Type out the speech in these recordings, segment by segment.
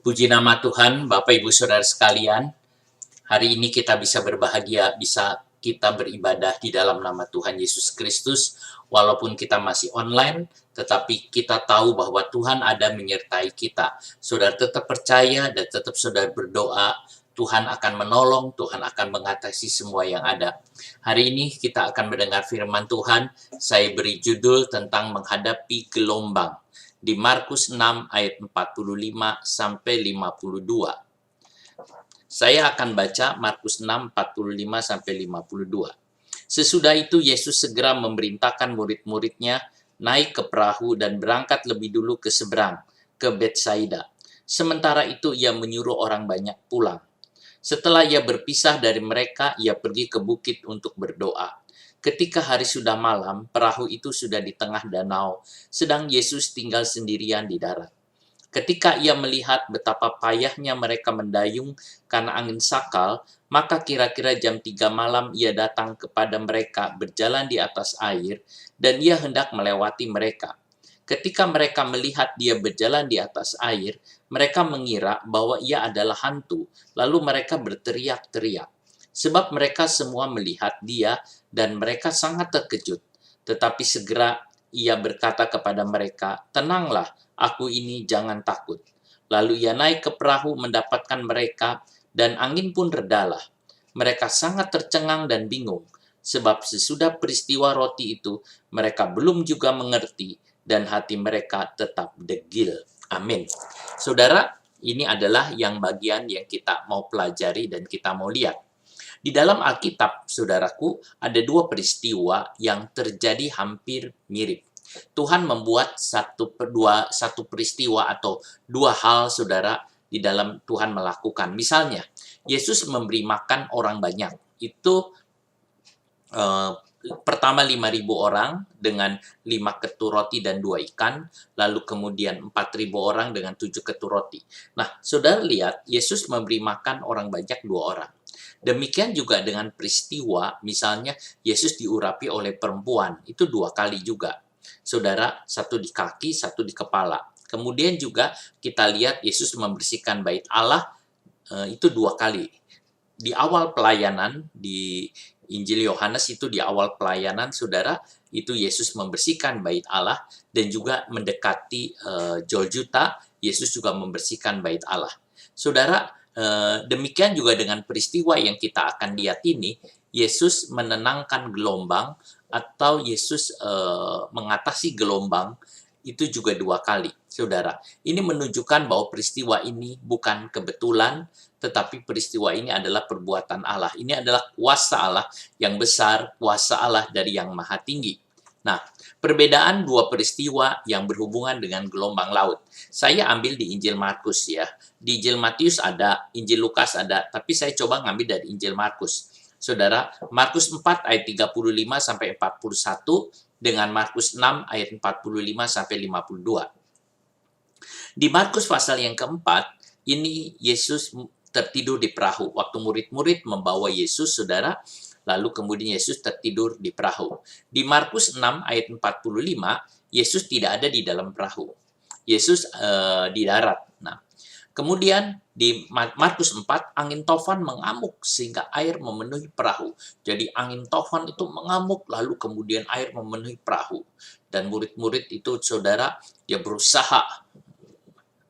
Puji nama Tuhan, Bapak Ibu Saudara sekalian. Hari ini kita bisa berbahagia, bisa kita beribadah di dalam nama Tuhan Yesus Kristus. Walaupun kita masih online, tetapi kita tahu bahwa Tuhan ada menyertai kita. Saudara tetap percaya dan tetap saudara berdoa, Tuhan akan menolong, Tuhan akan mengatasi semua yang ada. Hari ini kita akan mendengar firman Tuhan. Saya beri judul tentang menghadapi gelombang. Di Markus 6 ayat 45 sampai 52. Saya akan baca Markus 6 45 sampai 52. Sesudah itu Yesus segera memerintahkan murid-muridnya naik ke perahu dan berangkat lebih dulu ke seberang, ke Betsaida. Sementara itu ia menyuruh orang banyak pulang. Setelah ia berpisah dari mereka, ia pergi ke bukit untuk berdoa. Ketika hari sudah malam, perahu itu sudah di tengah danau, sedang Yesus tinggal sendirian di darat. Ketika ia melihat betapa payahnya mereka mendayung karena angin sakal, maka kira-kira jam 3 malam ia datang kepada mereka berjalan di atas air, dan ia hendak melewati mereka. Ketika mereka melihat dia berjalan di atas air, mereka mengira bahwa ia adalah hantu, lalu mereka berteriak-teriak. Sebab mereka semua melihat dia dan mereka sangat terkejut. Tetapi segera ia berkata kepada mereka, "Tenanglah, aku ini, jangan takut." Lalu ia naik ke perahu mendapatkan mereka, dan angin pun redalah. Mereka sangat tercengang dan bingung, sebab sesudah peristiwa roti itu, mereka belum juga mengerti, dan hati mereka tetap degil. Amin. Saudara, ini adalah yang bagian yang kita mau pelajari dan kita mau lihat. Di dalam Alkitab, saudaraku, ada dua peristiwa yang terjadi hampir mirip. Tuhan membuat satu peristiwa atau dua hal, saudara, di dalam Tuhan melakukan. Misalnya, Yesus memberi makan orang banyak. Itu pertama 5.000 orang dengan 5 ketur roti dan 2 ikan, lalu kemudian 4.000 orang dengan 7 ketur roti. Nah, saudara lihat, Yesus memberi makan orang banyak 2 orang. Demikian juga dengan peristiwa, misalnya Yesus diurapi oleh perempuan, itu 2 kali juga. Saudara, satu di kaki, satu di kepala. Kemudian juga kita lihat Yesus membersihkan bait Allah, itu 2 kali. Di awal pelayanan, di Injil Yohanes itu di awal pelayanan, saudara, itu Yesus membersihkan bait Allah, dan juga mendekati Golgota, Yesus juga membersihkan bait Allah. Saudara, demikian juga dengan peristiwa yang kita akan lihat ini, Yesus menenangkan gelombang atau Yesus mengatasi gelombang itu juga 2 kali, saudara. Ini menunjukkan bahwa peristiwa ini bukan kebetulan, tetapi peristiwa ini adalah perbuatan Allah. Ini adalah kuasa Allah yang besar, kuasa Allah dari yang maha tinggi. Nah, perbedaan dua peristiwa yang berhubungan dengan gelombang laut. Saya ambil di Injil Markus ya. Di Injil Matius ada, Injil Lukas ada, tapi saya coba ngambil dari Injil Markus. Saudara, Markus 4 ayat 35 sampai 41 dengan Markus 6 ayat 45 sampai 52. Di Markus pasal yang keempat, ini Yesus tertidur di perahu. Waktu murid-murid membawa Yesus, saudara, lalu kemudian Yesus tertidur di perahu. Di Markus 6 ayat 45, Yesus tidak ada di dalam perahu. Yesus di darat. Nah, kemudian di Markus 4, angin tofan mengamuk sehingga air memenuhi perahu. Jadi angin tofan itu mengamuk, lalu kemudian air memenuhi perahu. Dan murid-murid itu, saudara, dia berusaha.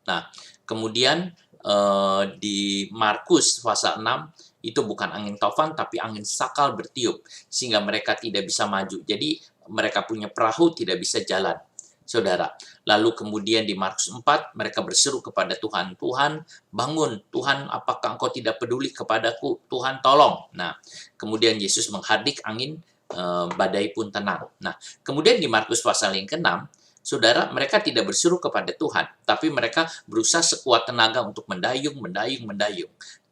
Nah, kemudian di Markus pasal 6, itu bukan angin tofan, tapi angin sakal bertiup, sehingga mereka tidak bisa maju. Jadi, mereka punya perahu tidak bisa jalan, saudara. Lalu kemudian di Markus 4, mereka berseru kepada Tuhan, "Tuhan, bangun. Tuhan, apakah Engkau tidak peduli kepadaku? Tuhan, tolong." Nah, kemudian Yesus menghardik angin, badai pun tenang. Nah, kemudian di Markus pasal yang ke-6, saudara, mereka tidak berseru kepada Tuhan, tapi mereka berusaha sekuat tenaga untuk mendayung.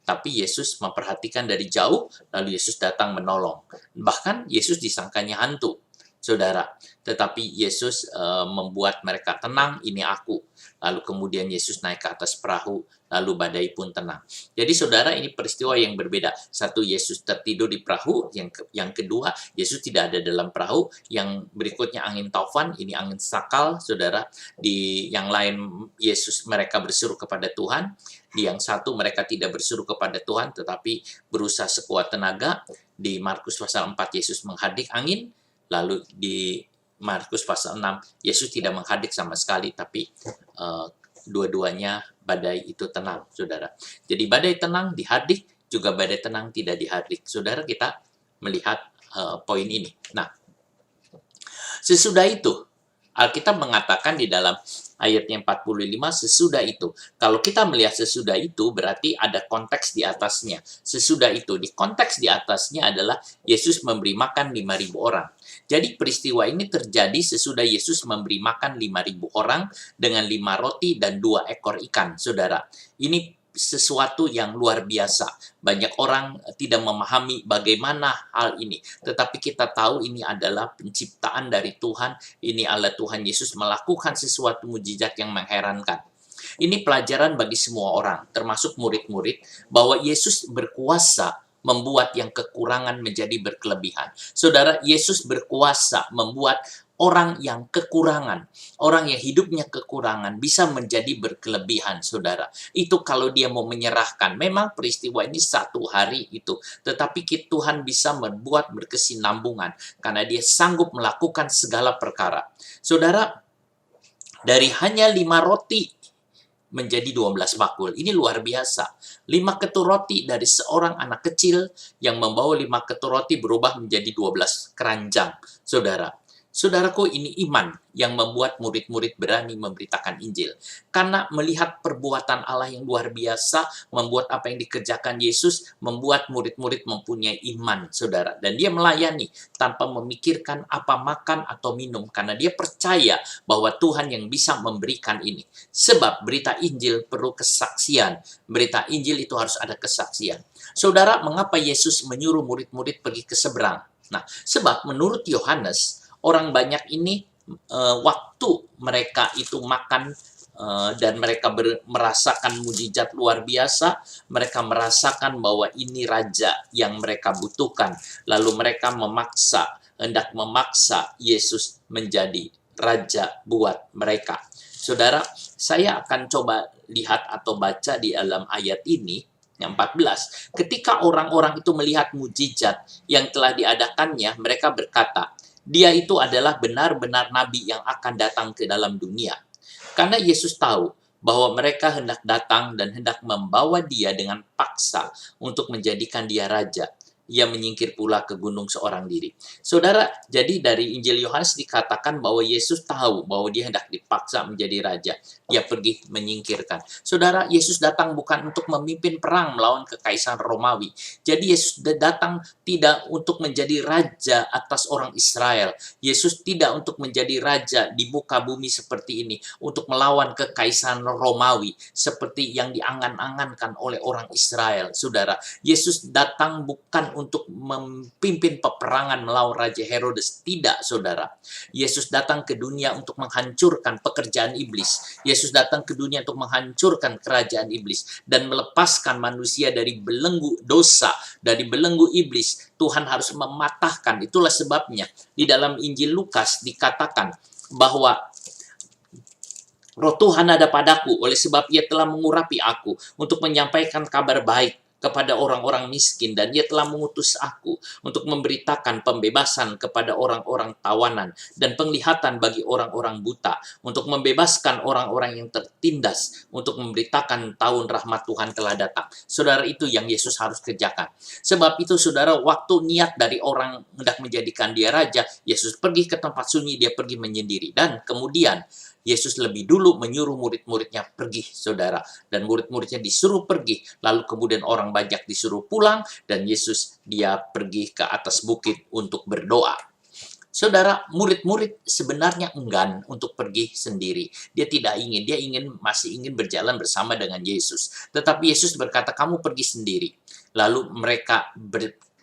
Tapi Yesus memperhatikan dari jauh, lalu Yesus datang menolong. Bahkan Yesus disangkanya hantu. saudara. Tetapi Yesus membuat mereka tenang, ini aku. Lalu kemudian Yesus naik ke atas perahu, lalu badai pun tenang. Jadi saudara, ini peristiwa yang berbeda. Satu, Yesus tertidur di perahu. Yang kedua, Yesus tidak ada dalam perahu. Yang berikutnya angin taufan, ini angin sakal, saudara. Di yang lain, mereka berseru kepada Tuhan. Di yang satu, mereka tidak berseru kepada Tuhan, tetapi berusaha sekuat tenaga. Di Markus pasal 4, Yesus menghadik angin. Lalu di Markus pasal 6, Yesus tidak menghadik sama sekali, tapi dua-duanya badai itu tenang, saudara. Jadi badai tenang dihadik, juga badai tenang tidak dihadik. Saudara, kita melihat poin ini. Nah, sesudah itu, Alkitab mengatakan di dalam ayatnya 45, sesudah itu. Kalau kita melihat sesudah itu, berarti ada konteks di atasnya. Sesudah itu, di konteks di atasnya adalah Yesus memberi makan 5.000 orang. Jadi peristiwa ini terjadi sesudah Yesus memberi makan 5.000 orang dengan 5 roti dan 2 ekor ikan, saudara. Ini sesuatu yang luar biasa. Banyak orang tidak memahami bagaimana hal ini. Tetapi kita tahu ini adalah penciptaan dari Tuhan. Ini Allah Tuhan Yesus melakukan sesuatu mujizat yang mengherankan. Ini pelajaran bagi semua orang, termasuk murid-murid, bahwa Yesus berkuasa membuat yang kekurangan menjadi berkelebihan. Saudara, Yesus berkuasa membuat orang yang kekurangan, orang yang hidupnya kekurangan bisa menjadi berkelebihan, saudara. Itu kalau dia mau menyerahkan. Memang peristiwa ini satu hari itu, tetapi Tuhan bisa membuat berkesinambungan karena dia sanggup melakukan segala perkara. Saudara, dari hanya 5 roti menjadi 12 bakul. Ini luar biasa. 5 ketur roti dari seorang anak kecil yang membawa 5 ketur roti berubah menjadi 12 keranjang, saudara. Saudaraku, ini iman yang membuat murid-murid berani memberitakan Injil. Karena melihat perbuatan Allah yang luar biasa, membuat apa yang dikerjakan Yesus, membuat murid-murid mempunyai iman, saudara. Dan dia melayani tanpa memikirkan apa makan atau minum. Karena dia percaya bahwa Tuhan yang bisa memberikan ini. Sebab berita Injil perlu kesaksian. Berita Injil itu harus ada kesaksian. Saudara, mengapa Yesus menyuruh murid-murid pergi ke seberang? Nah, sebab menurut Yohanes, orang banyak ini waktu mereka itu makan dan mereka merasakan mujizat luar biasa, mereka merasakan bahwa ini raja yang mereka butuhkan. Lalu mereka hendak memaksa Yesus menjadi raja buat mereka. Saudara, saya akan coba lihat atau baca di dalam ayat ini, yang 14. Ketika orang-orang itu melihat mujizat yang telah diadakannya, mereka berkata, dia itu adalah benar-benar nabi yang akan datang ke dalam dunia. Karena Yesus tahu bahwa mereka hendak datang dan hendak membawa dia dengan paksa untuk menjadikan dia raja. Ia menyingkir pula ke gunung seorang diri. Saudara, jadi dari Injil Yohanes dikatakan bahwa Yesus tahu bahwa dia hendak dipaksa menjadi raja. Dia pergi menyingkirkan. Saudara, Yesus datang bukan untuk memimpin perang melawan kekaisaran Romawi. Jadi Yesus datang tidak untuk menjadi raja atas orang Israel. Yesus tidak untuk menjadi raja di muka bumi seperti ini, untuk melawan kekaisaran Romawi seperti yang diangan-angankan oleh orang Israel. Saudara, Yesus datang bukan untuk memimpin peperangan melawan Raja Herodes. Tidak, saudara. Yesus datang ke dunia untuk menghancurkan pekerjaan iblis. Yesus datang ke dunia untuk menghancurkan kerajaan iblis dan melepaskan manusia dari belenggu dosa, dari belenggu iblis. Tuhan harus mematahkan. Itulah sebabnya di dalam Injil Lukas dikatakan bahwa Roh Tuhan ada padaku, oleh sebab ia telah mengurapi aku untuk menyampaikan kabar baik kepada orang-orang miskin, dan ia telah mengutus aku untuk memberitakan pembebasan kepada orang-orang tawanan dan penglihatan bagi orang-orang buta, untuk membebaskan orang-orang yang tertindas, untuk memberitakan tahun rahmat Tuhan telah datang. Saudara, itu yang Yesus harus kerjakan. Sebab itu, saudara, waktu niat dari orang hendak menjadikan dia raja, Yesus pergi ke tempat sunyi, dia pergi menyendiri. Dan kemudian Yesus lebih dulu menyuruh murid-muridnya pergi, saudara. Dan murid-muridnya disuruh pergi. Lalu kemudian orang banyak disuruh pulang. Dan Yesus dia pergi ke atas bukit untuk berdoa. Saudara, murid-murid sebenarnya enggan untuk pergi sendiri. Dia tidak ingin. Dia masih ingin berjalan bersama dengan Yesus. Tetapi Yesus berkata, kamu pergi sendiri. Lalu mereka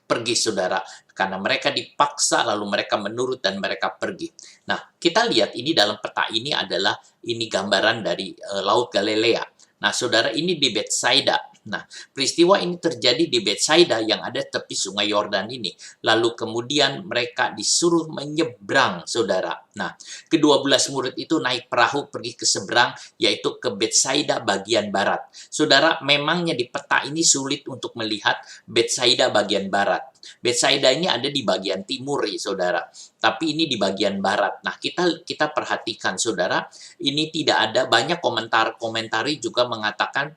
pergi saudara, karena mereka dipaksa lalu mereka menurut dan mereka pergi. Nah, kita lihat ini dalam peta ini adalah ini gambaran dari Laut Galilea. Nah, saudara, ini di Betsaida. Nah, peristiwa ini terjadi di Betsaida yang ada tepi sungai Yordan ini. Lalu kemudian mereka disuruh menyeberang, saudara. Nah, ke-12 murid itu naik perahu pergi ke seberang, yaitu ke Betsaida bagian barat. Saudara, memangnya di peta ini sulit untuk melihat Betsaida bagian barat. Betsaida ini ada di bagian timur, ya, saudara. Tapi ini di bagian barat. Nah, kita perhatikan, saudara, ini tidak ada banyak komentari juga mengatakan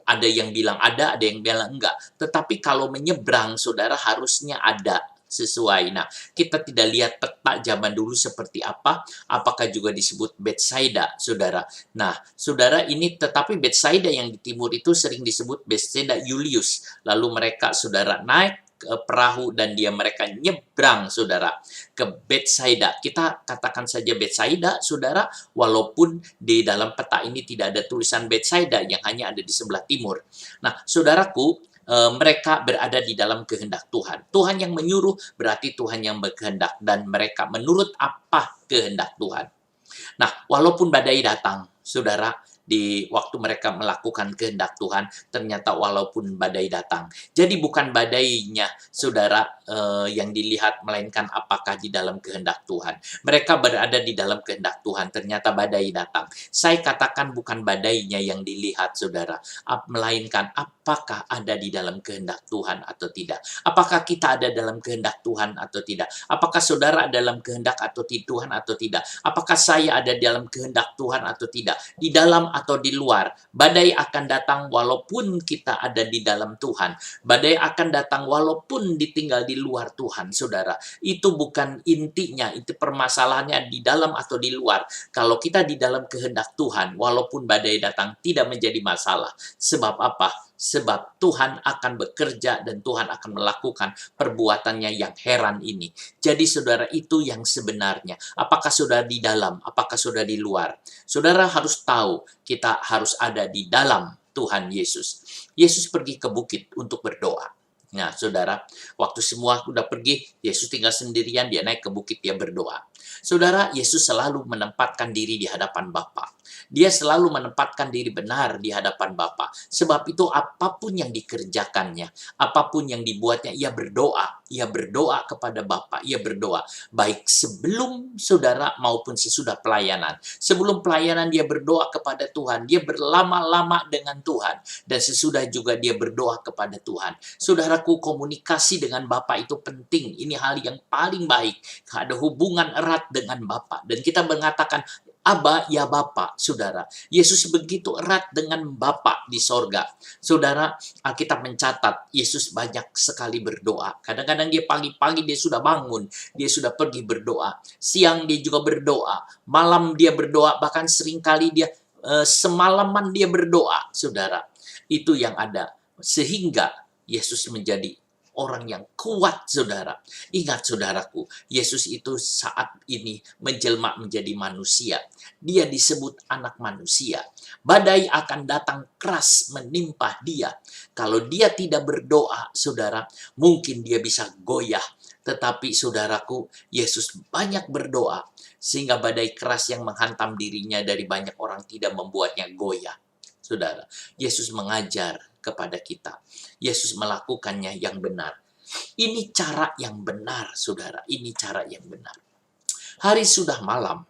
ada yang bilang ada yang bilang enggak. Tetapi kalau menyeberang, saudara, harusnya ada sesuai. Nah, kita tidak lihat peta zaman dulu seperti apa, apakah juga disebut Betsaida, saudara. Nah, saudara, ini tetapi Betsaida yang di timur itu sering disebut Betsaida Julius. Lalu mereka, saudara, naik ke perahu dan mereka nyebrang, saudara, ke Betsaida. Kita katakan saja Betsaida, saudara, walaupun di dalam peta ini tidak ada tulisan Betsaida yang hanya ada di sebelah timur. Nah, saudaraku, mereka berada di dalam kehendak Tuhan. Tuhan yang menyuruh berarti Tuhan yang berkehendak, dan mereka menurut apa kehendak Tuhan. Nah, walaupun badai datang, saudara, di waktu mereka melakukan kehendak Tuhan, ternyata walaupun badai datang. Jadi bukan badainya, saudara, yang dilihat, melainkan apakah di dalam kehendak Tuhan. Mereka berada di dalam kehendak Tuhan, ternyata badai datang. Saya katakan bukan badainya yang dilihat, saudara, melainkan apakah ada di dalam kehendak Tuhan atau tidak. Apakah kita ada dalam kehendak Tuhan atau tidak. Apakah saudara dalam kehendak atau Tuhan atau tidak. Apakah saya ada dalam kehendak Tuhan atau tidak. Di dalam atau di luar. Badai akan datang walaupun kita ada di dalam Tuhan. Badai akan datang walaupun ditinggal di luar Tuhan, saudara. Itu bukan intinya, itu permasalahannya di dalam atau di luar. Kalau kita di dalam kehendak Tuhan, walaupun badai datang tidak menjadi masalah. Sebab apa? Sebab Tuhan akan bekerja dan Tuhan akan melakukan perbuatannya yang heran ini. Jadi saudara, itu yang sebenarnya. Apakah saudara di dalam, apakah saudara di luar? Saudara harus tahu, kita harus ada di dalam Tuhan Yesus. Yesus pergi ke bukit untuk berdoa. Nah, saudara, waktu semua udah pergi, Yesus tinggal sendirian, dia naik ke bukit, dia berdoa. Saudara, Yesus selalu menempatkan diri di hadapan Bapa. Dia selalu menempatkan diri benar di hadapan Bapa. Sebab itu apapun yang dikerjakannya, apapun yang dibuatnya, ia berdoa. Ia berdoa kepada Bapa, ia berdoa. Baik sebelum saudara maupun sesudah pelayanan. Sebelum pelayanan dia berdoa kepada Tuhan. Dia berlama-lama dengan Tuhan. Dan sesudah juga dia berdoa kepada Tuhan. Saudaraku, komunikasi dengan Bapa itu penting. Ini hal yang paling baik. Ada hubungan erat dengan Bapa. Dan kita mengatakan, Aba, ya Bapa, saudara. Yesus begitu erat dengan Bapa di sorga. Saudara, Alkitab mencatat, Yesus banyak sekali berdoa. Kadang-kadang dia pagi-pagi dia sudah bangun, dia sudah pergi berdoa. Siang dia juga berdoa, malam dia berdoa, bahkan seringkali dia semalaman dia berdoa, saudara. Itu yang ada. Sehingga Yesus menjadi orang yang kuat, saudara. Ingat, saudaraku, Yesus itu saat ini menjelma menjadi manusia. Dia disebut anak manusia. Badai akan datang keras menimpa dia. Kalau dia tidak berdoa, saudara, mungkin dia bisa goyah. Tetapi, saudaraku, Yesus banyak berdoa. Sehingga badai keras yang menghantam dirinya dari banyak orang tidak membuatnya goyah. Saudara, Yesus mengajar kepada kita. Yesus melakukannya yang benar. Ini cara yang benar, saudara. Ini cara yang benar. Hari sudah malam.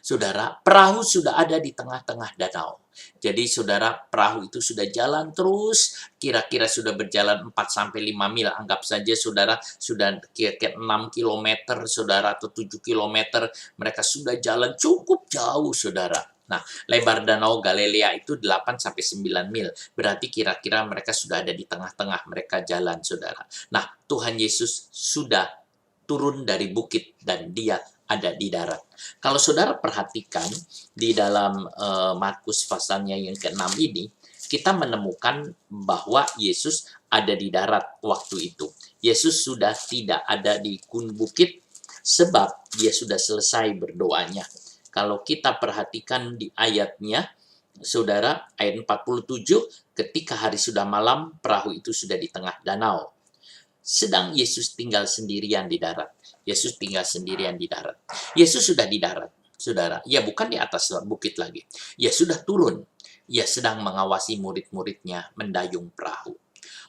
Saudara, perahu sudah ada di tengah-tengah danau. Jadi, saudara, perahu itu sudah jalan terus. Kira-kira sudah berjalan 4-5 mil. Anggap saja, saudara, sudah kira-kira 6 kilometer, saudara, atau 7 kilometer. Mereka sudah jalan cukup jauh, saudara. Nah, lebar danau Galilea itu 8-9 mil. Berarti kira-kira mereka sudah ada di tengah-tengah. Mereka jalan, saudara. Nah, Tuhan Yesus sudah turun dari bukit dan dia ada di darat. Kalau saudara perhatikan di dalam Markus pasalnya yang ke-6 ini, kita menemukan bahwa Yesus ada di darat waktu itu. Yesus sudah tidak ada di bukit sebab dia sudah selesai berdoanya. Kalau kita perhatikan di ayatnya, Saudara, ayat 47, ketika hari sudah malam, perahu itu sudah di tengah danau. Sedang Yesus tinggal sendirian di darat. Yesus tinggal sendirian di darat. Yesus sudah di darat, saudara. Ya, bukan di atas bukit lagi. Ya, sudah turun. Ia sedang mengawasi murid-muridnya mendayung perahu.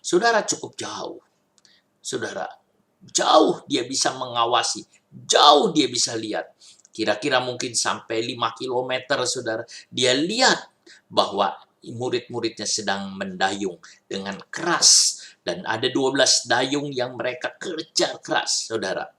Saudara, cukup jauh. Saudara, jauh dia bisa mengawasi. Jauh dia bisa lihat. Kira-kira mungkin sampai 5 kilometer, saudara. Dia lihat bahwa murid-muridnya sedang mendayung dengan keras. Dan ada 12 dayung yang mereka kerja keras, saudara.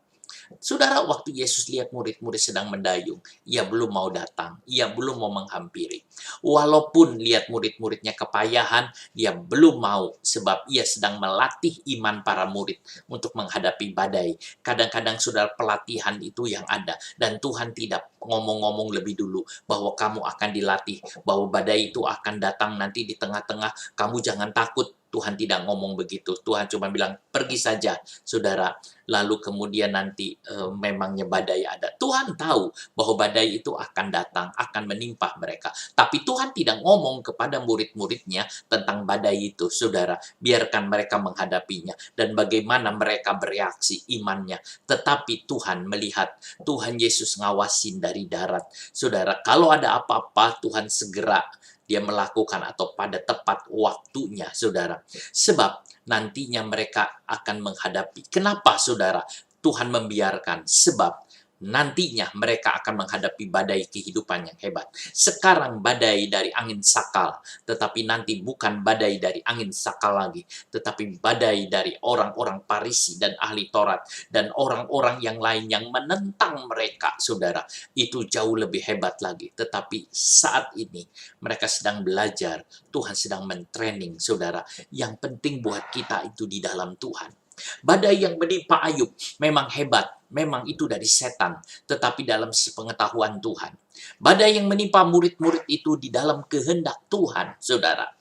Saudara, waktu Yesus lihat murid-murid sedang mendayung, ia belum mau datang, ia belum mau menghampiri. Walaupun lihat murid-muridnya kepayahan, dia belum mau sebab ia sedang melatih iman para murid untuk menghadapi badai. Kadang-kadang saudara, pelatihan itu yang ada dan Tuhan tidak ngomong-ngomong lebih dulu bahwa kamu akan dilatih, bahwa badai itu akan datang nanti di tengah-tengah, kamu jangan takut. Tuhan tidak ngomong begitu. Tuhan cuma bilang, pergi saja, saudara. Lalu kemudian nanti memangnya badai ada. Tuhan tahu bahwa badai itu akan datang, akan menimpa mereka. Tapi Tuhan tidak ngomong kepada murid-muridnya tentang badai itu, saudara. Biarkan mereka menghadapinya dan bagaimana mereka bereaksi imannya. Tetapi Tuhan melihat, Tuhan Yesus ngawasin dari darat. Saudara, kalau ada apa-apa, Tuhan segera dia melakukan atau pada tepat waktunya, saudara. Sebab nantinya mereka akan menghadapi. Kenapa, saudara? Tuhan membiarkan. Sebab nantinya mereka akan menghadapi badai kehidupan yang hebat. Sekarang badai dari angin sakal, tetapi nanti bukan badai dari angin sakal lagi, tetapi badai dari orang-orang Farisi dan ahli Taurat dan orang-orang yang lain yang menentang mereka, saudara. Itu jauh lebih hebat lagi. Tetapi saat ini mereka sedang belajar, Tuhan sedang mentraining, saudara. Yang penting buat kita itu di dalam Tuhan. Badai yang menimpa Ayub memang hebat, memang itu dari setan, tetapi dalam sepengetahuan Tuhan. Badai yang menimpa murid-murid itu di dalam kehendak Tuhan, saudara.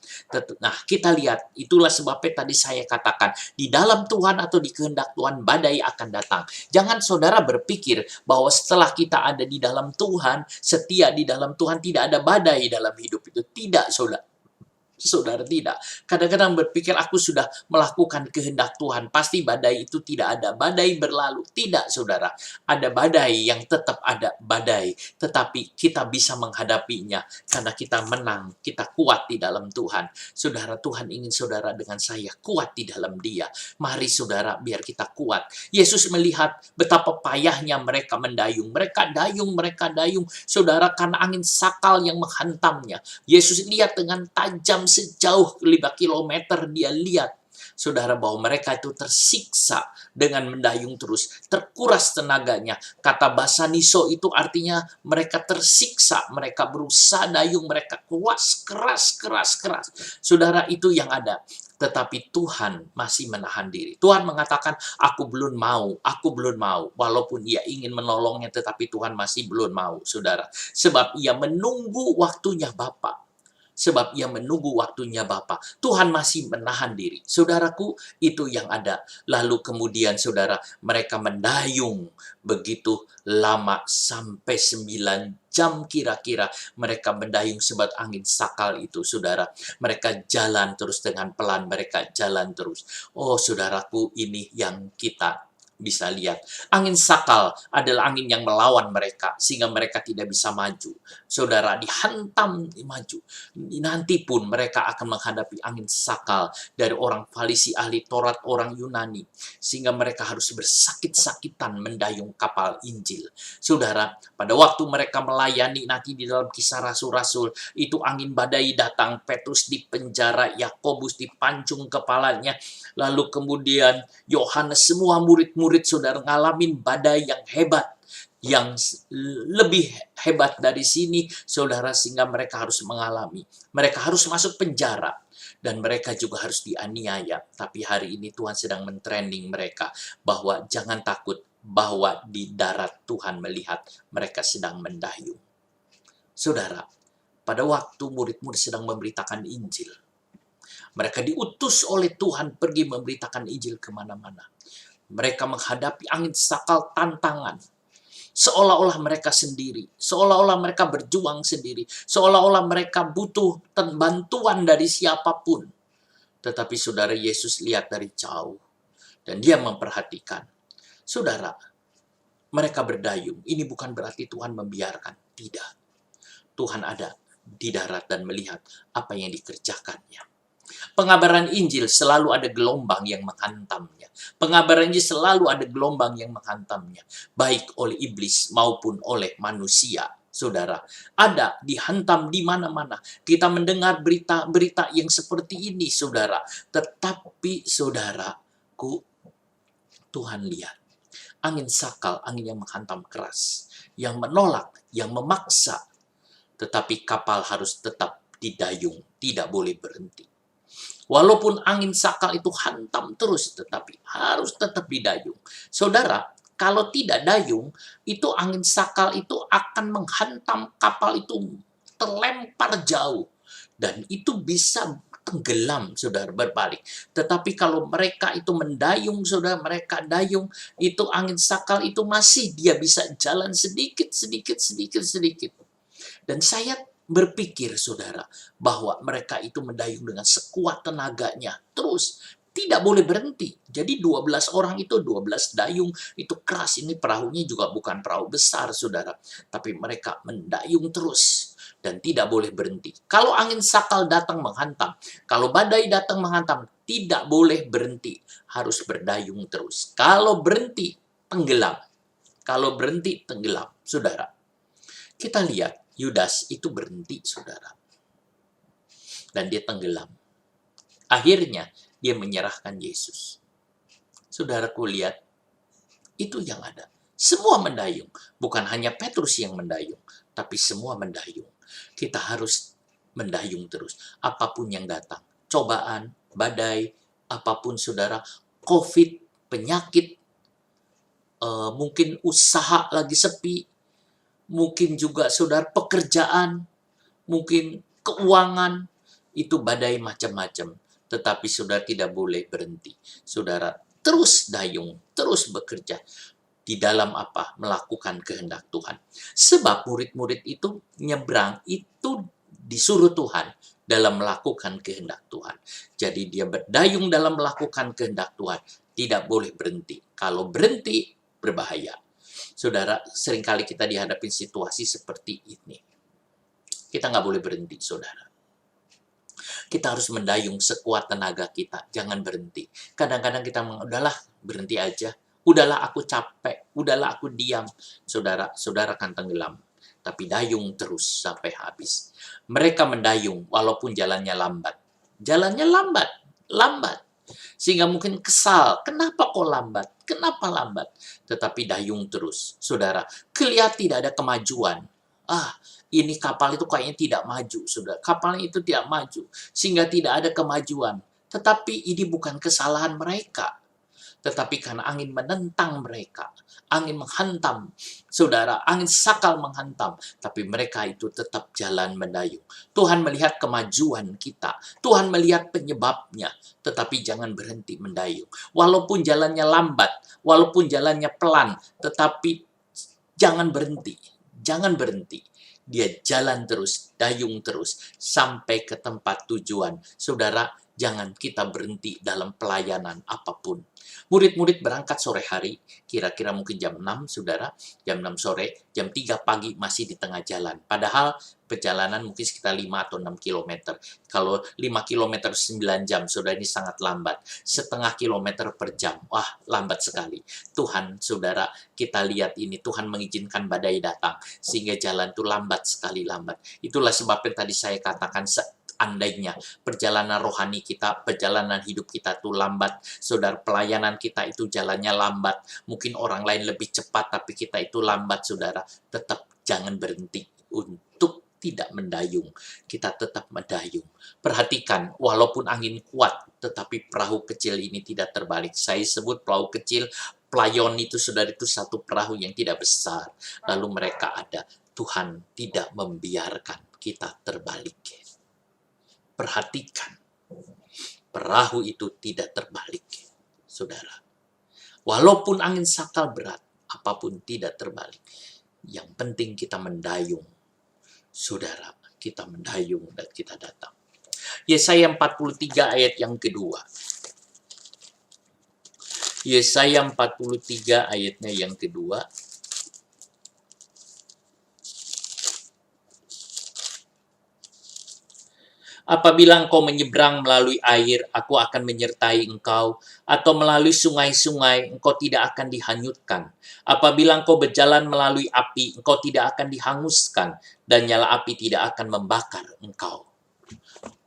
Nah, kita lihat, itulah sebabnya tadi saya katakan, di dalam Tuhan atau di kehendak Tuhan, badai akan datang. Jangan saudara berpikir bahwa setelah kita ada di dalam Tuhan, setia di dalam Tuhan, tidak ada badai dalam hidup itu. Tidak, saudara. Saudara, tidak. Kadang-kadang berpikir aku sudah melakukan kehendak Tuhan, pasti badai itu tidak ada. Badai berlalu. Tidak, saudara. Ada badai yang tetap ada badai. Tetapi kita bisa menghadapinya karena kita menang. Kita kuat di dalam Tuhan. Saudara, Tuhan ingin saudara dengan saya kuat di dalam Dia. Mari saudara, biar kita kuat. Yesus melihat betapa payahnya mereka mendayung. Mereka dayung. Saudara, karena angin sakal yang menghantamnya. Yesus lihat dengan tajam sejauh 5 kilometer, dia lihat, saudara, bahwa mereka itu tersiksa dengan mendayung terus, terkuras tenaganya. Kata basaniso itu artinya mereka tersiksa, mereka berusaha dayung, mereka keras. Saudara, itu yang ada. Tetapi Tuhan masih menahan diri. Tuhan mengatakan, aku belum mau. Walaupun ia ingin menolongnya, tetapi Tuhan masih belum mau, saudara. Sebab ia menunggu waktunya Bapa. Tuhan masih menahan diri. Saudaraku, itu yang ada. Lalu kemudian, saudara, mereka mendayung begitu lama sampai 9 jam kira-kira. Mereka mendayung sebab angin sakal itu, saudara. Mereka jalan terus dengan pelan, mereka jalan terus. Oh, saudaraku, ini yang kita bisa lihat. Angin sakal adalah angin yang melawan mereka, sehingga mereka tidak bisa maju. Saudara, dihantam maju. Nanti pun mereka akan menghadapi angin sakal dari orang Farisi, ahli Taurat, orang Yunani. Sehingga mereka harus bersakit-sakitan mendayung kapal Injil. Saudara, pada waktu mereka melayani nanti di dalam Kisah Rasul-Rasul, itu angin badai datang, Petrus dipenjara, Yakobus dipancung kepalanya, lalu kemudian Yohanes, semua murid-murid saudara ngalamin badai yang hebat, yang lebih hebat dari sini, saudara, sehingga mereka harus mengalami. Mereka harus masuk penjara, dan mereka juga harus dianiaya. Tapi hari ini Tuhan sedang mentraining mereka, bahwa jangan takut, bahwa di darat Tuhan melihat mereka sedang mendayung. Saudara, pada waktu murid-murid sedang memberitakan Injil, mereka diutus oleh Tuhan pergi memberitakan Injil kemana-mana. Mereka menghadapi angin sakal tantangan. Seolah-olah mereka sendiri, seolah-olah mereka berjuang sendiri, seolah-olah mereka butuh bantuan dari siapapun. Tetapi saudara, Yesus lihat dari jauh dan dia memperhatikan. Saudara, mereka berdayung. Ini bukan berarti Tuhan membiarkan. Tidak. Tuhan ada di darat dan melihat apa yang dikerjakannya. Pengabaran Injil selalu ada gelombang yang menghantamnya. Pengabaran Injil selalu ada gelombang yang menghantamnya. Baik oleh iblis maupun oleh manusia. Saudara, ada dihantam di mana-mana. Kita mendengar berita-berita yang seperti ini, saudara. Tetapi, saudaraku, Tuhan lihat. Angin sakal, angin yang menghantam keras. Yang menolak, yang memaksa. Tetapi kapal harus tetap didayung, tidak boleh berhenti. Walaupun angin sakal itu hantam terus, tetapi harus tetap didayung. Saudara, kalau tidak dayung, itu angin sakal itu akan menghantam kapal itu terlempar jauh. Dan itu bisa tenggelam, saudara, berbalik. Tetapi kalau mereka itu mendayung, saudara, mereka dayung, itu angin sakal itu masih dia bisa jalan sedikit, sedikit, sedikit, sedikit. Dan saya berpikir, saudara, bahwa mereka itu mendayung dengan sekuat tenaganya. Terus, tidak boleh berhenti. Jadi 12 orang itu, 12 dayung, itu keras. Ini perahunya juga bukan perahu besar, saudara. Tapi mereka mendayung terus. Dan tidak boleh berhenti. Kalau angin sakal datang menghantam, kalau badai datang menghantam, tidak boleh berhenti. Harus berdayung terus. Kalau berhenti, tenggelam. Kalau berhenti, tenggelam. Saudara, kita lihat Yudas itu berhenti, saudara. Dan dia tenggelam. Akhirnya, dia menyerahkan Yesus. Saudaraku lihat, itu yang ada. Semua mendayung. Bukan hanya Petrus yang mendayung, tapi semua mendayung. Kita harus mendayung terus. Apapun yang datang. Cobaan, badai, apapun, saudara. COVID, penyakit, mungkin usaha lagi sepi, mungkin juga saudara pekerjaan, mungkin keuangan, itu badai macam-macam. Tetapi saudara tidak boleh berhenti. Saudara terus dayung, terus bekerja. Di dalam apa? Melakukan kehendak Tuhan. Sebab murid-murid itu nyebrang, itu disuruh Tuhan dalam melakukan kehendak Tuhan. Jadi dia berdayung dalam melakukan kehendak Tuhan. Tidak boleh berhenti. Kalau berhenti, berbahaya. Saudara, seringkali kita dihadapi situasi seperti ini. Kita nggak boleh berhenti, saudara. Kita harus mendayung sekuat tenaga kita. Jangan berhenti. Kadang-kadang kita udahlah, berhenti aja. Udahlah, aku capek. Udahlah, aku diam. Saudara, saudara akan tenggelam. Tapi dayung terus sampai habis. Mereka mendayung walaupun jalannya lambat. Jalannya lambat. Lambat. Sehingga mungkin kesal. Kenapa kok lambat? Kenapa lambat? Tetapi dayung terus. Saudara, kelihatan tidak ada kemajuan. Ini kapal itu kayaknya tidak maju, saudara. Kapalnya itu tidak maju. Sehingga tidak ada kemajuan. Tetapi ini bukan kesalahan mereka. Tetapi karena angin menentang mereka. Angin menghantam. Saudara, angin sakal menghantam. Tapi mereka itu tetap jalan mendayung. Tuhan melihat kemajuan kita. Tuhan melihat penyebabnya. Tetapi jangan berhenti mendayung. Walaupun jalannya lambat. Walaupun jalannya pelan. Tetapi jangan berhenti. Jangan berhenti. Dia jalan terus, dayung terus. Sampai ke tempat tujuan. Saudara, jangan kita berhenti dalam pelayanan apapun. Murid-murid berangkat sore hari, kira-kira mungkin jam 6, saudara, jam 6 sore, jam 3 pagi masih di tengah jalan. Padahal perjalanan mungkin sekitar 5 atau 6 kilometer. Kalau 5 kilometer 9 jam, saudara, ini sangat lambat. Setengah kilometer per jam, wah lambat sekali. Tuhan, saudara, kita lihat ini, Tuhan mengizinkan badai datang, sehingga jalan itu lambat sekali, lambat. Itulah sebabnya tadi saya katakan, andainya perjalanan rohani kita, perjalanan hidup kita itu lambat, saudara, pelayanan kita itu jalannya lambat, mungkin orang lain lebih cepat, tapi kita itu lambat, saudara, tetap jangan berhenti untuk tidak mendayung. Kita tetap mendayung. Perhatikan, walaupun angin kuat, tetapi perahu kecil ini tidak terbalik. Saya sebut perahu kecil, pelayon itu, saudara, itu satu perahu yang tidak besar. Lalu mereka ada. Tuhan tidak membiarkan kita terbalik. Perhatikan, perahu itu tidak terbalik, saudara. Walaupun angin sakal berat, apapun tidak terbalik. Yang penting kita mendayung. Saudara, kita mendayung dan kita datang. Yesaya 43 ayat yang kedua. Yesaya 43 ayatnya yang kedua. Apabila engkau menyeberang melalui air, aku akan menyertai engkau, atau melalui sungai-sungai, engkau tidak akan dihanyutkan. Apabila engkau berjalan melalui api, engkau tidak akan dihanguskan, dan nyala api tidak akan membakar engkau.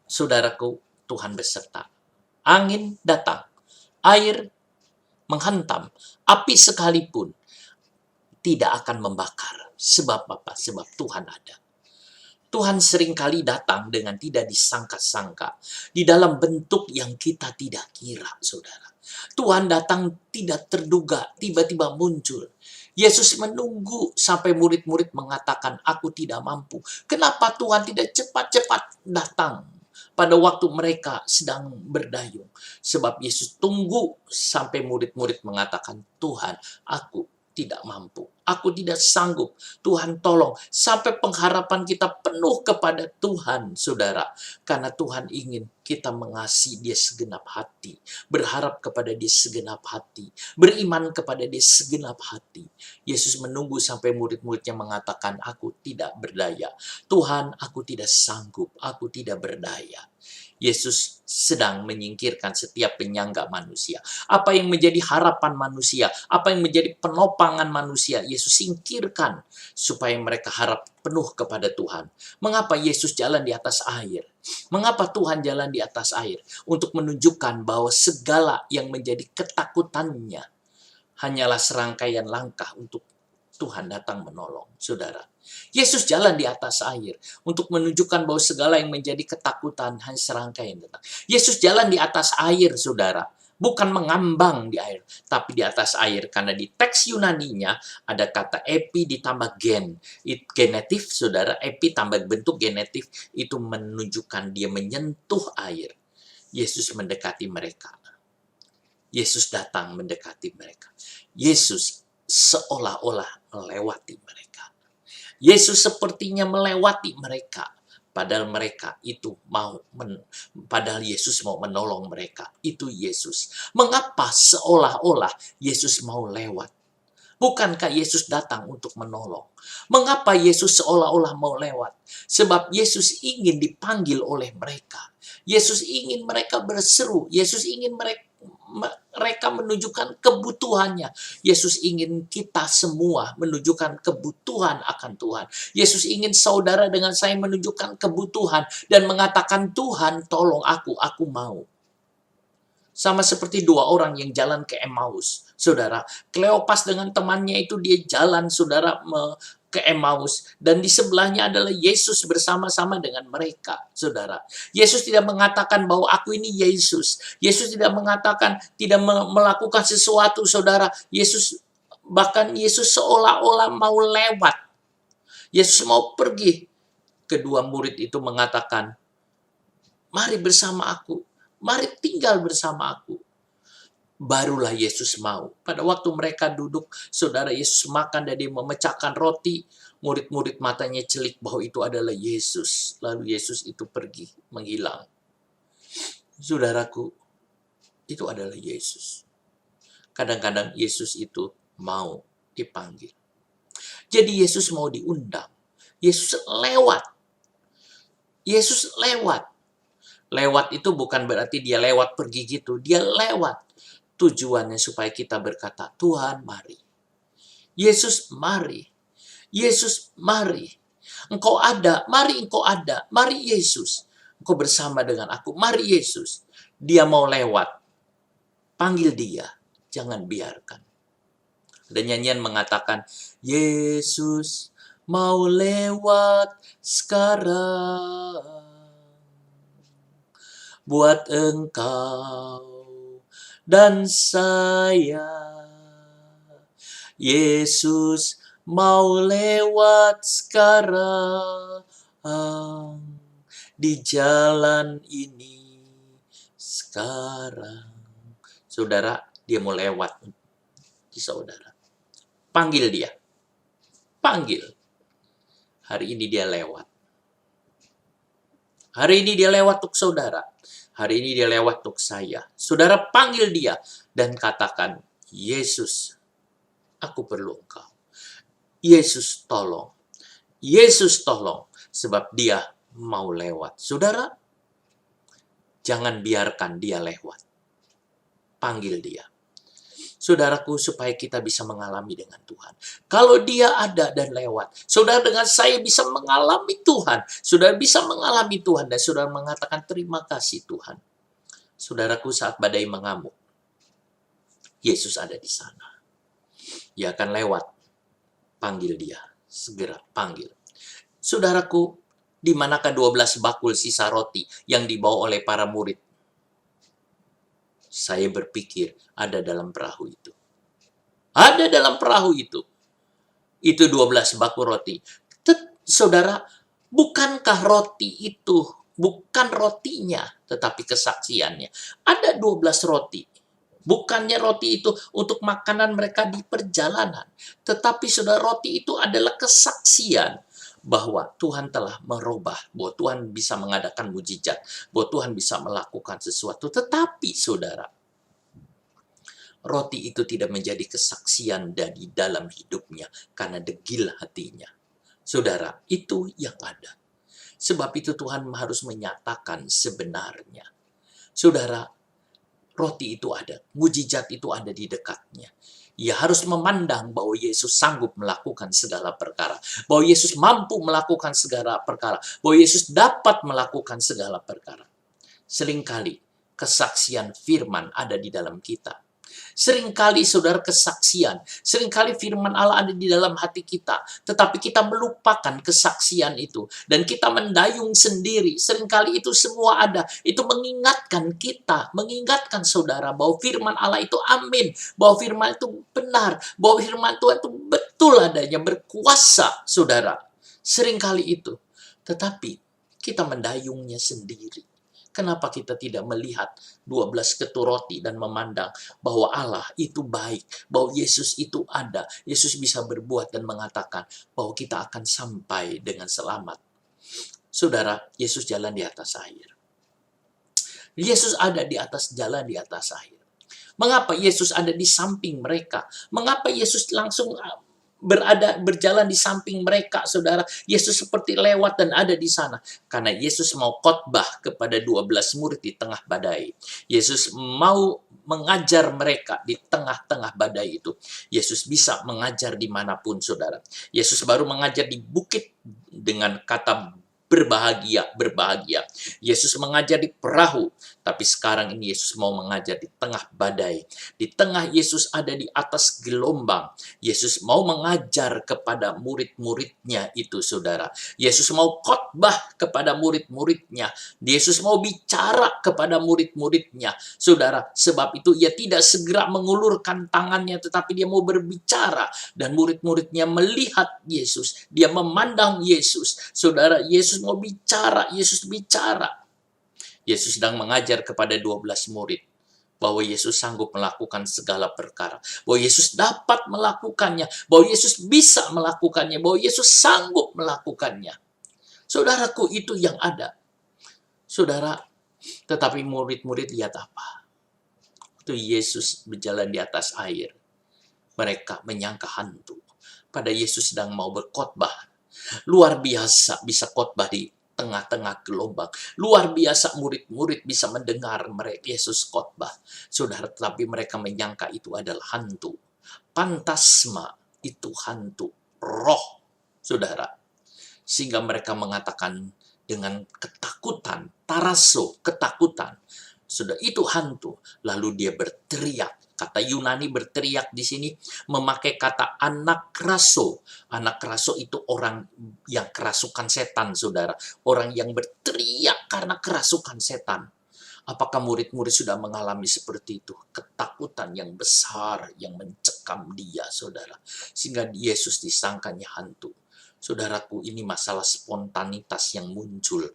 Saudaraku, Tuhan beserta. Angin datang, air menghantam, api sekalipun tidak akan membakar. Sebab apa? Sebab Tuhan ada. Tuhan seringkali datang dengan tidak disangka-sangka, di dalam bentuk yang kita tidak kira, saudara. Tuhan datang tidak terduga, tiba-tiba muncul. Yesus menunggu sampai murid-murid mengatakan, aku tidak mampu. Kenapa Tuhan tidak cepat-cepat datang pada waktu mereka sedang berdayung? Sebab Yesus tunggu sampai murid-murid mengatakan, Tuhan, aku tidak mampu. Aku tidak sanggup. Tuhan tolong. Sampai pengharapan kita penuh kepada Tuhan, saudara. Karena Tuhan ingin kita mengasihi Dia segenap hati. Berharap kepada Dia segenap hati. Beriman kepada Dia segenap hati. Yesus menunggu sampai murid-muridnya mengatakan, aku tidak berdaya. Tuhan, aku tidak sanggup. Aku tidak berdaya. Yesus sedang menyingkirkan setiap penyangga manusia. Apa yang menjadi harapan manusia, apa yang menjadi penopangan manusia, Yesus singkirkan supaya mereka harap penuh kepada Tuhan. Mengapa Yesus jalan di atas air? Mengapa Tuhan jalan di atas air? Untuk menunjukkan bahwa segala yang menjadi ketakutannya hanyalah serangkaian langkah untuk Tuhan datang menolong, saudara. Yesus jalan di atas air untuk menunjukkan bahwa segala yang menjadi ketakutan hanya serangkaian datang. Yesus jalan di atas air, saudara. Bukan mengambang di air, tapi di atas air. Karena di teks Yunaninya ada kata epi ditambah gen. Genetif, saudara. Epi tambah bentuk genetif itu menunjukkan dia menyentuh air. Yesus mendekati mereka. Yesus datang mendekati mereka. Yesus seolah-olah melewati mereka. Yesus sepertinya melewati mereka. Padahal mereka itu padahal Yesus mau menolong mereka. Itu Yesus. Mengapa seolah-olah Yesus mau lewat? Bukankah Yesus datang untuk menolong? Mengapa Yesus seolah-olah mau lewat? Sebab Yesus ingin dipanggil oleh mereka. Yesus ingin mereka berseru. Yesus ingin mereka menunjukkan kebutuhannya. Yesus ingin kita semua menunjukkan kebutuhan akan Tuhan. Yesus ingin saudara dengan saya menunjukkan kebutuhan dan mengatakan, Tuhan tolong aku mau. Sama seperti dua orang yang jalan ke Emmaus, saudara. Kleopas dengan temannya itu dia jalan, saudara, ke Emmaus. Dan di sebelahnya adalah Yesus bersama-sama dengan mereka, saudara. Yesus tidak mengatakan bahwa aku ini Yesus. Yesus tidak mengatakan, tidak melakukan sesuatu, saudara. Bahkan Yesus seolah-olah mau lewat. Yesus mau pergi. Kedua murid itu mengatakan, mari bersama aku. Mari tinggal bersama aku. Barulah Yesus mau. Pada waktu mereka duduk, saudara, Yesus makan dan dia memecahkan roti. Murid-murid matanya celik bahwa itu adalah Yesus. Lalu Yesus itu pergi, menghilang. Saudaraku, itu adalah Yesus. Kadang-kadang Yesus itu mau dipanggil. Jadi Yesus mau diundang. Yesus lewat. Yesus lewat. Lewat itu bukan berarti dia lewat pergi gitu. Dia lewat. Tujuannya supaya kita berkata, Tuhan mari. Yesus mari. Yesus mari. Engkau ada. Mari engkau ada. Mari Yesus. Engkau bersama dengan aku. Mari Yesus. Dia mau lewat. Panggil dia. Jangan biarkan. Dan nyanyian mengatakan, Yesus mau lewat sekarang. Buat engkau dan saya. Yesus mau lewat sekarang di jalan ini sekarang. Saudara, dia mau lewat di saudara. Panggil dia. Panggil. Hari ini dia lewat. Hari ini dia lewat untuk saudara. Hari ini dia lewat untuk saya. Saudara panggil dia dan katakan, Yesus, aku perlu engkau. Yesus tolong. Yesus tolong. Sebab dia mau lewat. Saudara, jangan biarkan dia lewat. Panggil dia. Saudaraku, supaya kita bisa mengalami dengan Tuhan. Kalau dia ada dan lewat, saudara dengan saya bisa mengalami Tuhan. Saudara bisa mengalami Tuhan dan saudara mengatakan terima kasih Tuhan. Saudaraku, saat badai mengamuk, Yesus ada di sana. Dia akan lewat. Panggil dia. Segera panggil. Saudaraku, di manakah 12 bakul sisa roti yang dibawa oleh para murid? Saya berpikir ada dalam perahu itu. Ada dalam perahu itu. Itu 12 bakul roti. Saudara, bukankah roti itu, bukan rotinya, tetapi kesaksiannya. Ada 12 roti. Bukannya roti itu untuk makanan mereka di perjalanan. Tetapi saudara, roti itu adalah kesaksian bahwa Tuhan telah merubah, bahwa Tuhan bisa mengadakan mujizat, bahwa Tuhan bisa melakukan sesuatu. Tetapi saudara, roti itu tidak menjadi kesaksian dari dalam hidupnya karena degil hatinya. Saudara, itu yang ada. Sebab itu Tuhan harus menyatakan sebenarnya. Saudara, roti itu ada, mujizat itu ada di dekatnya. Ia harus memandang bahwa Yesus sanggup melakukan segala perkara. Bahwa Yesus mampu melakukan segala perkara. Bahwa Yesus dapat melakukan segala perkara. Seringkali kesaksian firman ada di dalam kita. Seringkali saudara kesaksian, seringkali firman Allah ada di dalam hati kita, tetapi kita melupakan kesaksian itu dan kita mendayung sendiri. Seringkali itu semua ada, itu mengingatkan kita, mengingatkan saudara bahwa firman Allah itu amin, bahwa firman itu benar, bahwa firman Tuhan itu betul adanya, berkuasa, saudara. Seringkali itu, tetapi kita mendayungnya sendiri. Kenapa kita tidak melihat 12 ketur roti dan memandang bahwa Allah itu baik, bahwa Yesus itu ada, Yesus bisa berbuat dan mengatakan bahwa kita akan sampai dengan selamat. Saudara, Yesus jalan di atas air. Yesus ada di atas jalan di atas air. Mengapa Yesus ada di samping mereka? Mengapa Yesus langsung berjalan di samping mereka, saudara? Yesus seperti lewat dan ada di sana. Karena Yesus mau khotbah kepada 12 murid di tengah badai. Yesus mau mengajar mereka di tengah-tengah badai itu. Yesus bisa mengajar dimanapun, saudara. Yesus baru mengajar di bukit dengan kata berbahagia, berbahagia. Yesus mengajar di perahu, tapi sekarang ini Yesus mau mengajar di tengah badai. Di tengah Yesus ada di atas gelombang. Yesus mau mengajar kepada murid-muridnya itu, saudara. Yesus mau khotbah kepada murid-muridnya. Yesus mau bicara kepada murid-muridnya, saudara. Sebab itu ia tidak segera mengulurkan tangannya, tetapi dia mau berbicara. Dan murid-muridnya melihat Yesus. Dia memandang Yesus. Saudara, Yesus mau bicara, Yesus bicara. Yesus sedang mengajar kepada 12 murid bahwa Yesus sanggup melakukan segala perkara, bahwa Yesus dapat melakukannya, bahwa Yesus bisa melakukannya, bahwa Yesus sanggup melakukannya. Saudaraku, itu yang ada. Saudara, tetapi murid-murid lihat apa? Itu Yesus berjalan di atas air. Mereka menyangka hantu. Pada Yesus sedang mau berkhotbah. Luar biasa bisa khotbah di tengah-tengah gelombang. Luar biasa murid-murid bisa mendengar mereka Yesus khotbah. Saudara, tetapi mereka menyangka itu adalah hantu. Pantasma itu hantu. Roh, saudara. Sehingga mereka mengatakan dengan ketakutan, taraso, ketakutan. Sudah itu hantu. Lalu dia berteriak. Kata Yunani berteriak di sini memakai kata anakraso. Anakraso itu orang yang kerasukan setan, saudara. Orang yang berteriak karena kerasukan setan. Apakah murid-murid sudah mengalami seperti itu? Ketakutan yang besar yang mencekam dia, saudara. Sehingga Yesus disangkanya hantu. Saudaraku, ini masalah spontanitas yang muncul.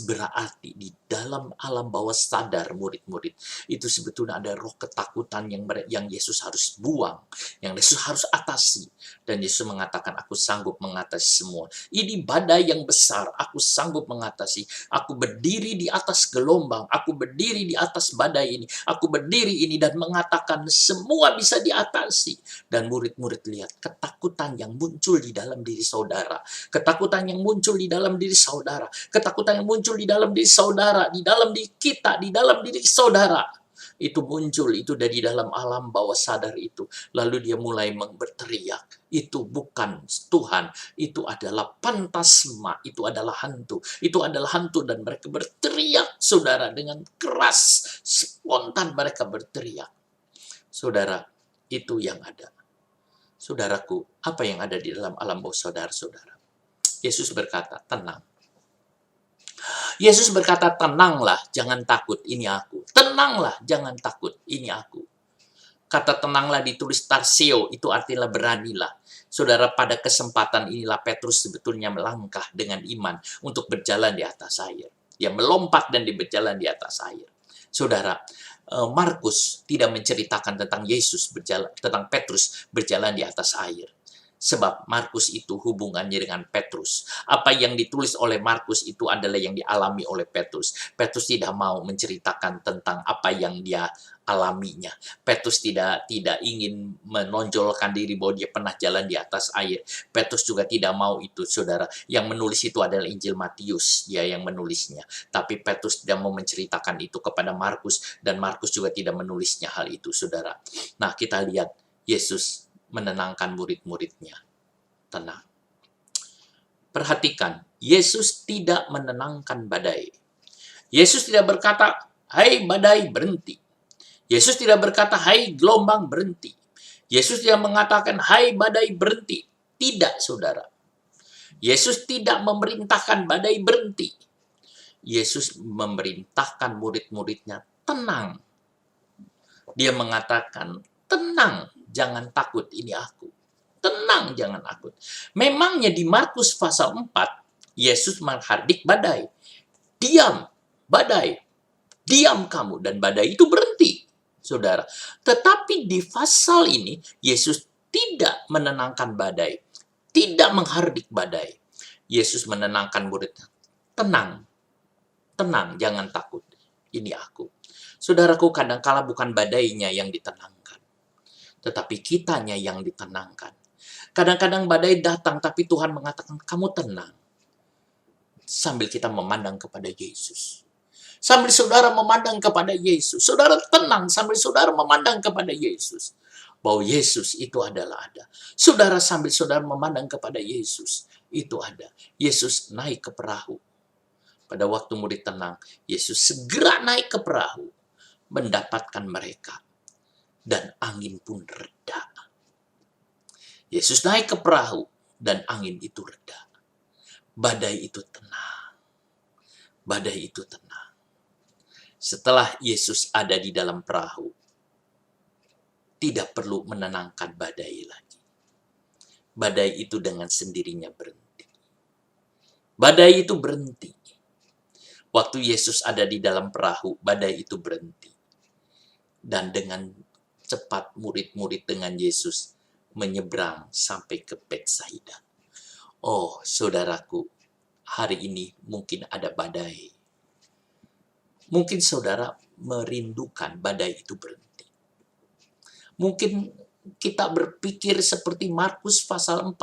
Berarti di dalam alam bawah sadar murid-murid itu sebetulnya ada roh ketakutan yang Yesus harus buang, yang Yesus harus atasi. Dan Yesus mengatakan, aku sanggup mengatasi semua. Ini badai yang besar, aku sanggup mengatasi. Aku berdiri di atas gelombang, aku berdiri di atas badai ini, aku berdiri ini dan mengatakan semua bisa diatasi. Dan murid-murid lihat ketakutan yang muncul di dalam diri saudara, ketakutan yang muncul di dalam diri saudara, ketakutan yang muncul di dalam diri saudara, di dalam diri kita, di dalam diri saudara. Itu muncul, itu dari dalam alam bawah sadar itu. Lalu dia mulai berteriak, itu bukan Tuhan, itu adalah pantasma, itu adalah hantu. Itu adalah hantu dan mereka berteriak, saudara, dengan keras, spontan mereka berteriak. Saudara, itu yang ada. Saudaraku, apa yang ada di dalam alam bawah saudara-saudara? Yesus berkata, tenang. Yesus berkata, tenanglah, jangan takut, ini aku. Tenanglah, jangan takut, ini aku. Kata tenanglah ditulis tarseo, itu artinya beranilah. Saudara, pada kesempatan inilah Petrus sebetulnya melangkah dengan iman untuk berjalan di atas air. Dia melompat dan berjalan di atas air. Saudara, Markus tidak menceritakan tentang Yesus berjalan, tentang Petrus berjalan di atas air. Sebab Markus itu hubungannya dengan Petrus. Apa yang ditulis oleh Markus itu adalah yang dialami oleh Petrus. Petrus tidak mau menceritakan tentang apa yang dia alaminya. Petrus tidak ingin menonjolkan diri bahwa dia pernah jalan di atas air. Petrus juga tidak mau itu, saudara. Yang menulis itu adalah Injil Matius, dia yang menulisnya. Tapi Petrus tidak mau menceritakan itu kepada Markus, dan Markus juga tidak menulisnya hal itu, saudara. Nah, kita lihat Yesus menenangkan murid-muridnya. Tenang. Perhatikan, Yesus tidak menenangkan badai. Yesus tidak berkata, hai badai berhenti. Yesus tidak berkata, hai gelombang berhenti. Yesus tidak mengatakan, hai badai berhenti. Tidak, saudara. Yesus tidak memerintahkan badai berhenti. Yesus memerintahkan murid-muridnya tenang. Dia mengatakan, tenang, jangan takut, ini aku. Tenang, jangan takut. Memangnya di Markus pasal 4, Yesus menghardik badai. Diam, badai. Diam kamu, dan badai itu berhenti, saudara. Tetapi di pasal ini, Yesus tidak menenangkan badai. Tidak menghardik badai. Yesus menenangkan muridnya. Tenang, tenang, jangan takut. Ini aku. Saudaraku, kadangkala bukan badainya yang ditenangkan, tetapi kitanya yang ditenangkan. Kadang-kadang badai datang, tapi Tuhan mengatakan, kamu tenang. Sambil kita memandang kepada Yesus. Sambil saudara memandang kepada Yesus. Saudara tenang sambil saudara memandang kepada Yesus. Bahwa Yesus itu adalah ada. Saudara sambil saudara memandang kepada Yesus. Itu ada. Yesus naik ke perahu. Pada waktu murid tenang, Yesus segera naik ke perahu. Mendapatkan mereka. Dan angin pun reda. Yesus naik ke perahu. Dan angin itu reda. Badai itu tenang. Badai itu tenang. Setelah Yesus ada di dalam perahu, tidak perlu menenangkan badai lagi. Badai itu dengan sendirinya berhenti. Badai itu berhenti. Waktu Yesus ada di dalam perahu, badai itu berhenti. Dan dengan cepat murid-murid dengan Yesus menyeberang sampai ke Betsaida. Oh, saudaraku, hari ini mungkin ada badai. Mungkin saudara merindukan badai itu berhenti. Mungkin kita berpikir seperti Markus pasal 4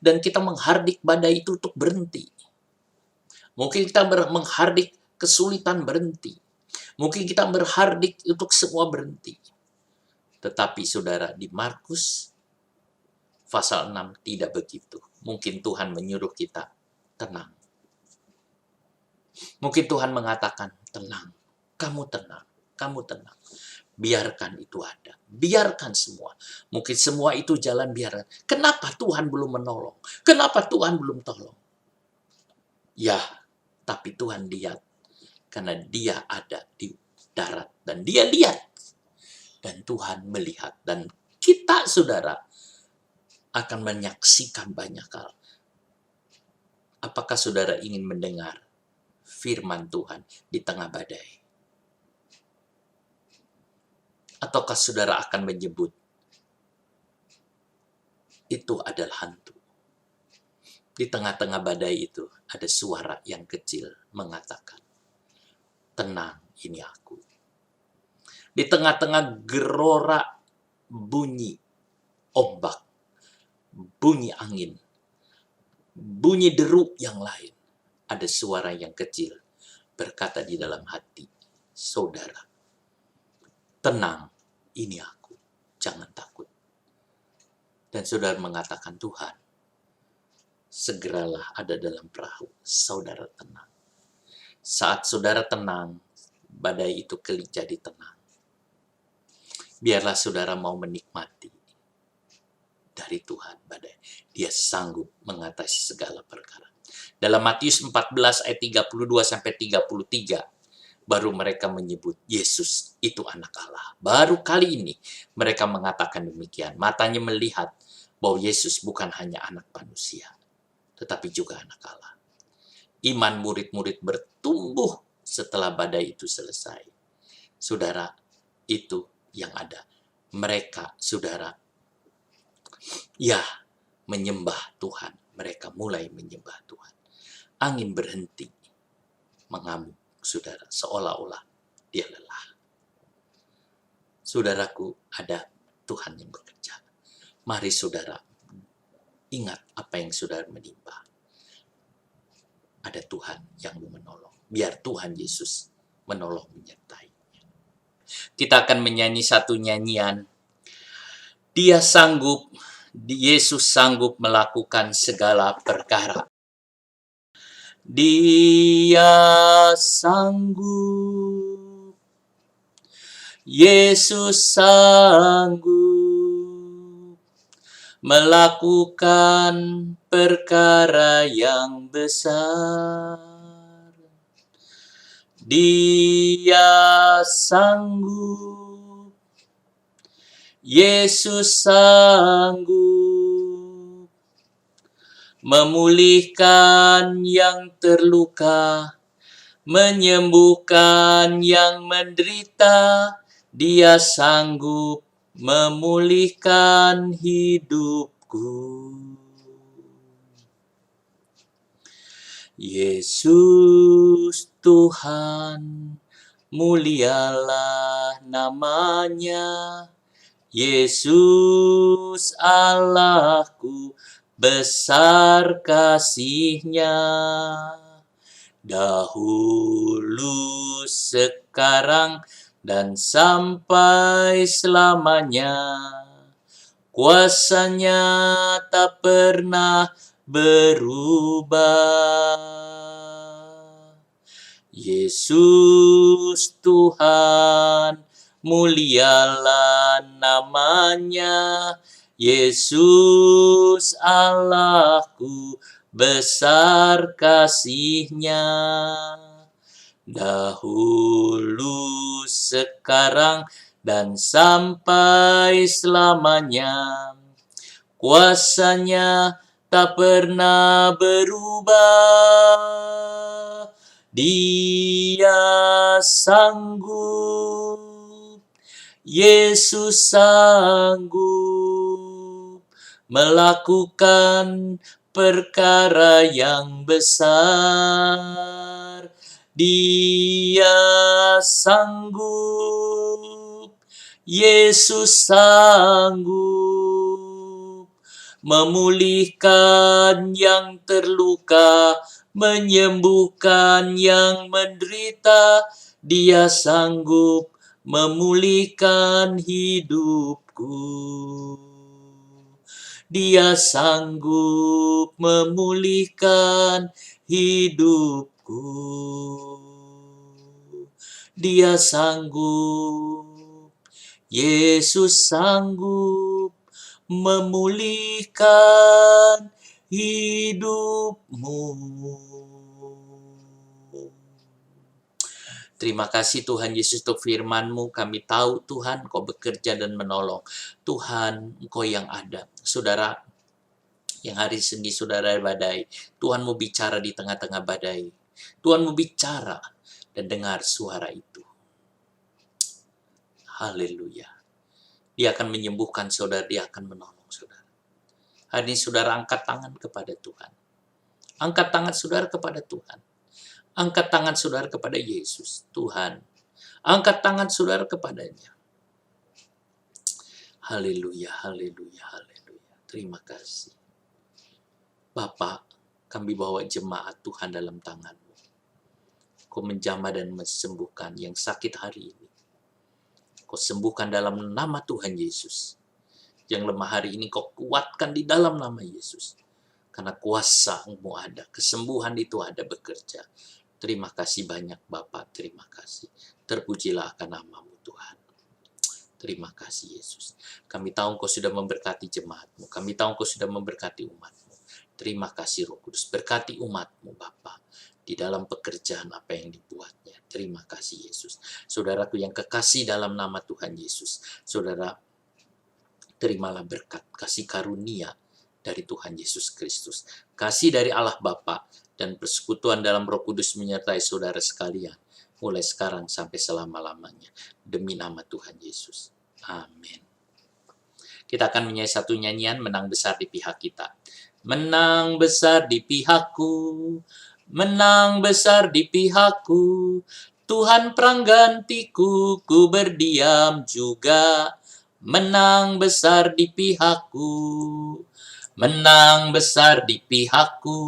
dan kita menghardik badai itu untuk berhenti. Mungkin kita menghardik kesulitan berhenti. Mungkin kita berhardik untuk semua berhenti. Tetapi saudara, di Markus pasal 6 tidak begitu. Mungkin Tuhan menyuruh kita tenang. Mungkin Tuhan mengatakan, tenang, kamu tenang, kamu tenang. Biarkan itu ada, biarkan semua. Mungkin semua itu jalan biarkan. Kenapa Tuhan belum menolong? Kenapa Tuhan belum tolong? Ya, tapi Tuhan lihat. Karena dia ada di darat. Dan dia lihat. Dan Tuhan melihat. Dan kita, saudara, akan menyaksikan banyak hal. Apakah saudara ingin mendengar firman Tuhan di tengah badai? Ataukah saudara akan menyebut itu adalah hantu? Di tengah-tengah badai itu ada suara yang kecil mengatakan, tenang, ini aku. Di tengah-tengah gerora bunyi ombak, bunyi angin, bunyi deru yang lain, ada suara yang kecil berkata di dalam hati, saudara, tenang, ini aku, jangan takut. Dan saudara mengatakan, Tuhan, segeralah ada dalam perahu, saudara tenang. Saat saudara tenang, badai itu jadi tenang. Biarlah saudara mau menikmati dari Tuhan badai. Dia sanggup mengatasi segala perkara. Dalam Matius 14 ayat 32-33, baru mereka menyebut Yesus itu anak Allah. Baru kali ini mereka mengatakan demikian. Matanya melihat bahwa Yesus bukan hanya anak manusia, tetapi juga anak Allah. Iman murid-murid bertumbuh setelah badai itu selesai. Saudara, itu yang ada. Mereka, saudara, ya, menyembah Tuhan. Mereka mulai menyembah Tuhan. Angin berhenti mengamuk, saudara, seolah-olah dia lelah. Saudaraku, ada Tuhan yang bekerja. Mari saudara, ingat apa yang saudara menimpa. Ada Tuhan yang menolong. Biar Tuhan Yesus menolong menyertai. Kita akan menyanyi satu nyanyian. Dia sanggup, Yesus sanggup melakukan segala perkara. Dia sanggup, Yesus sanggup melakukan perkara yang besar. Dia sanggup, Yesus sanggup memulihkan yang terluka, menyembuhkan yang menderita. Dia sanggup memulihkan hidupku. Yesus Tuhan, mulialah namanya. Yesus Allahku, besar kasih-Nya. Dahulu, sekarang, dan sampai selamanya. Kuasa-Nya tak pernah berubah. Yesus Tuhan, mulialah namanya. Yesus Allahku, besar kasih-Nya. Dahulu, sekarang, dan sampai selamanya. Kuasa-Nya tak pernah berubah. Dia sanggup, Yesus sanggup melakukan perkara yang besar. Dia sanggup, Yesus sanggup memulihkan yang terluka, menyembuhkan yang menderita. Dia sanggup memulihkan hidupku. Dia sanggup memulihkan hidupku. Dia sanggup, Yesus sanggup memulihkan hidupmu. Terima kasih Tuhan Yesus untuk firman-Mu. Kami tahu Tuhan Kau bekerja dan menolong. Tuhan, Engkau yang ada. Saudara, Yang hari ini saudara badai, Tuhan mau bicara di tengah-tengah badai. Tuhan mau bicara dan dengar suara itu. Haleluya. Dia akan menyembuhkan saudara, dia akan menolong saudara. Hari ini saudara angkat tangan kepada Tuhan. Angkat tangan saudara kepada Tuhan. Angkat tangan saudara kepada Yesus, Tuhan. Angkat tangan saudara kepadanya. Haleluya, haleluya, haleluya. Terima kasih. Bapa, kami bawa jemaat Tuhan dalam tangan-Mu. Kau menjamah dan mesembuhkan yang sakit hari ini. Kau sembuhkan dalam nama Tuhan Yesus. Yang lemah hari ini kau kuatkan di dalam nama Yesus. Karena kuasa-Mu ada, kesembuhan itu ada bekerja. Terima kasih banyak Bapa, terima kasih. Terpujilah akan nama-Mu Tuhan. Terima kasih Yesus. Kami tahu Engkau sudah memberkati jemaat-Mu. Kami tahu Engkau sudah memberkati umat-Mu. Terima kasih Roh Kudus. Berkati umat-Mu Bapa di dalam pekerjaan apa yang dibuatnya. Terima kasih Yesus. Saudaraku yang kekasih dalam nama Tuhan Yesus. Saudara, terimalah berkat, kasih karunia dari Tuhan Yesus Kristus. Kasih dari Allah Bapa dan persekutuan dalam Roh Kudus menyertai saudara sekalian. Mulai sekarang sampai selama-lamanya. Demi nama Tuhan Yesus. Amin. Kita akan menyanyi satu nyanyian, menang besar di pihak kita. Menang besar di pihakku, menang besar di pihakku, Tuhan peranggantiku, ku berdiam juga. Menang besar di pihakku, menang besar di pihakku,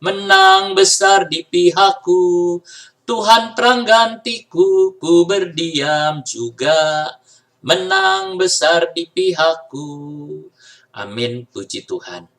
menang besar di pihakku, Tuhan peranggantiku, ku berdiam juga. Menang besar di pihakku. Amin, puji Tuhan.